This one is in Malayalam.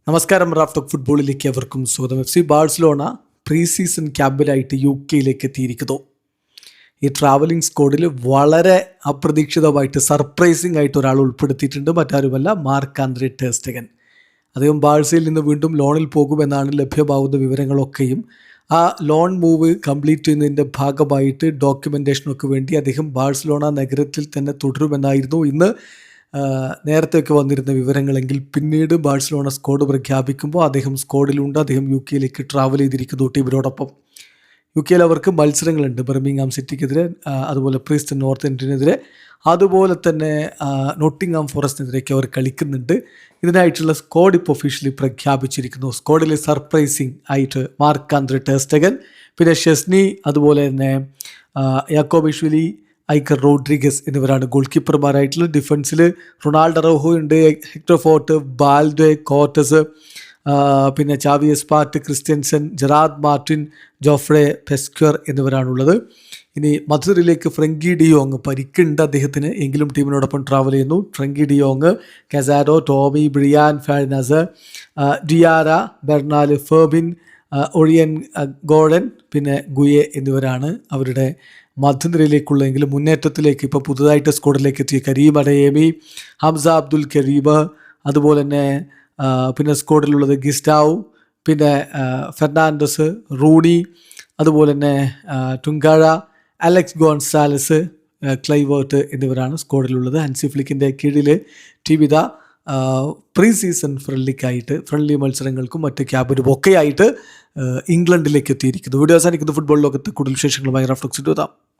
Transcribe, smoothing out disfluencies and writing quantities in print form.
നമസ്കാരം. റാഫ് ടോക്ക് ഫുട്ബോളിലേക്ക് അവർക്കും സ്വാഗതം. FC ബാഴ്സലോണ പ്രീ സീസൺ ക്യാമ്പിലായിട്ട് UK എത്തിയിരിക്കുന്നു. ഈ ട്രാവലിംഗ് സ്ക്വാഡിൽ വളരെ അപ്രതീക്ഷിതമായിട്ട് സർപ്രൈസിംഗ് ആയിട്ട് ഒരാൾ ഉൾപ്പെടുത്തിയിട്ടുണ്ട്. മറ്റാരുമല്ല, മാർക്ക്-ആന്ദ്രേ ടെർ സ്റ്റെഗൻ. അദ്ദേഹം ബാഴ്സയിൽ നിന്ന് വീണ്ടും ലോണിൽ പോകുമെന്നാണ് ലഭ്യമാകുന്ന വിവരങ്ങളൊക്കെയും. ആ ലോൺ മൂവ് കംപ്ലീറ്റ് ചെയ്യുന്നതിൻ്റെ ഭാഗമായിട്ട് ഡോക്യുമെൻറ്റേഷനൊക്കെ വേണ്ടി അദ്ദേഹം ബാഴ്സലോണ നഗരത്തിൽ തന്നെ തുടരുമെന്നായിരുന്നു ഇന്ന് നേരത്തെയൊക്കെ വന്നിരുന്ന വിവരങ്ങളെങ്കിൽ പിന്നീട് ബാഴ്സലോണ സ്ക്വാഡ് പ്രഖ്യാപിക്കുമ്പോൾ അദ്ദേഹം സ്ക്വാഡിലുണ്ട്. അദ്ദേഹം UK ട്രാവൽ ചെയ്തിരിക്കുന്നു ടീമിനോടൊപ്പം. UK അവർക്ക് മത്സരങ്ങളുണ്ട്. ബർമിംഗ്ഹാം സിറ്റിക്കെതിരെ, അതുപോലെ പ്രീസ്റ്റൺ നോർത്ത് എൻഡിനെതിരെ, അതുപോലെ തന്നെ നോട്ടിംഗ്ഹാം ഫോറസ്റ്റിനെതിരെയൊക്കെ അവർ കളിക്കുന്നുണ്ട്. ഇതിനായിട്ടുള്ള സ്ക്വാഡ് ഇപ്പോൾ ഒഫീഷ്യലി പ്രഖ്യാപിച്ചിരിക്കുന്നു. സ്ക്വാഡിൽ സർപ്രൈസിങ് ആയിട്ട് മാർക്ക്-ആന്ദ്രേ ടെർ സ്റ്റെഗൻ, പിന്നെ ഷെസ്നി, അതുപോലെ തന്നെ യാക്കോബിഷ്വിലി, ഐക്കർ റോഡ്രിഗസ് എന്നിവരാണ് ഗോൾ കീപ്പർമാരായിട്ടുള്ളത്. ഡിഫൻസിൽ റൊണാൾഡോ അറൗഹോ ഉണ്ട്, ഹെക്ടർ ഫോർട്ട്, ബാൽഡെ, കോർട്ടസ്, പിന്നെ Xavi Espart, Christensen, Gerard Martin, Jofre Pesquer എന്നിവരാണുള്ളത്. ഇനി മധുരിലേക്ക് ഫ്രങ്കി ഡിയോങ് പരിക്കുണ്ട് അദ്ദേഹത്തിന്, എങ്കിലും ടീമിനോടൊപ്പം ട്രാവൽ ചെയ്യുന്നു. Frenkie de Jong, Casado, Tomi, Brian Fernandez, Diarra, Bernal, Fermin, ഒഴിയൻ ഗോർഡൻ, പിന്നെ ഗുയെ എന്നിവരാണ് അവരുടെ മധ്യനിരയിലേക്കുള്ളതെങ്കിലും മുന്നേറ്റത്തിലേക്ക് ഇപ്പോൾ പുതുതായിട്ട് സ്ക്വാഡിലേക്ക് എത്തിയ കരീം അഡയേമി, ഹംസ അബ്ദുൽ കരീബ്, അതുപോലെ തന്നെ പിന്നെ സ്ക്വാഡിലുള്ളത് ഗിസ്റ്റാവ്, പിന്നെ ഫെർണാണ്ടസ്, റൂണി, അതുപോലെ തന്നെ ടുങ്കാഴ, അലക്സ് ഗോൺസാലസ്, ക്ലൈവേർട്ട് എന്നിവരാണ് സ്ക്വാഡിലുള്ളത്. ഹൻസി ഫ്ലിക്കിൻ്റെ കീഴിൽ ടീം ഇതാ പ്രീ സീസൺ ഫ്രണ്ട്ലി മത്സരങ്ങൾക്കും മറ്റ് ക്യാമ്പിനും ഒക്കെയായിട്ട് ഇംഗ്ലണ്ടിലേക്ക് എത്തിയിരിക്കുന്നു. വീഡിയോ അവസാനിക്കുന്ന ഫുട്ബോൾ ലോകത്ത് കൂടുതൽ വിശേഷങ്ങളുമായി റാഫ് ടോക്സിൽ എത്താം.